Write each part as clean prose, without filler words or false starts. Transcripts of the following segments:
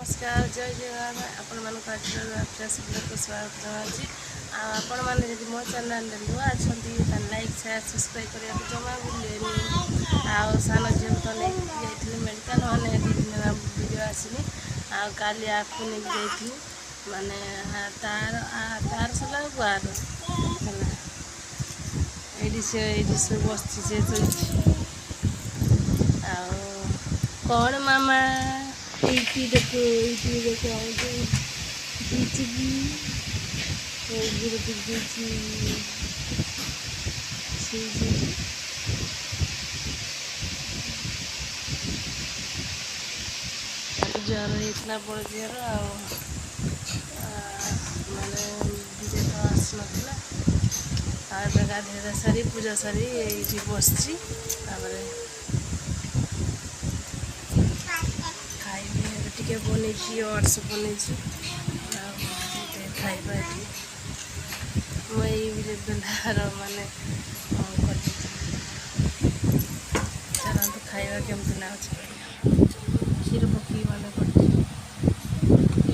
नमस्कार जय जगन्नाथ आपको को स्वागत जनावि आपण मैंने जब मो चैनल नुआ अच्छा लाइक शेयर सब्सक्राइब करने को जमा भूलेनि आउ सान झील तो नहीं जाइए मेडिकल मैंने वीडियो आसनी आली आपको नहीं जाइए माने तार तार सला गुआर ये सब बस कौन मामा ये देखो ज्वर इतना बड़ ज्वर मैंने विजय तो आस ना गाधेरा सारी पूजा सारी ये बस टे बन अट्स बन खाइबा ये बेलार माने चलते खाइबा केमती लगे क्षीर पकई मैंने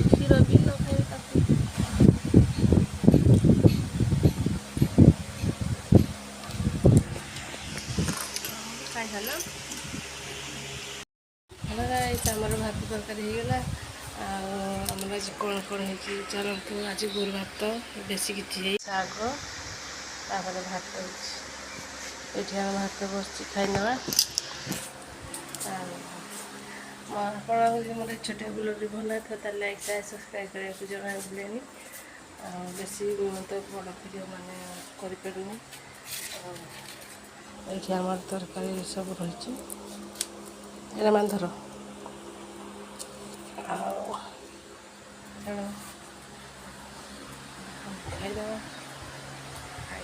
क्षीर भी न खाई खाई सारा आमर भात तरकारी होगला आमर आज कौन कौन हो चलते आज गुरु भात बेसी किसी शाग तापर भात ये भात बस खाईने आप मोर छोटे ब्लॉग भल लगे लाइक शेयर सब्सक्राइब करने को जमा भूलेनि बेसी तो बड़ भिडियो माने करें ये आम तरकारी सब रही मानधर खाईद खाई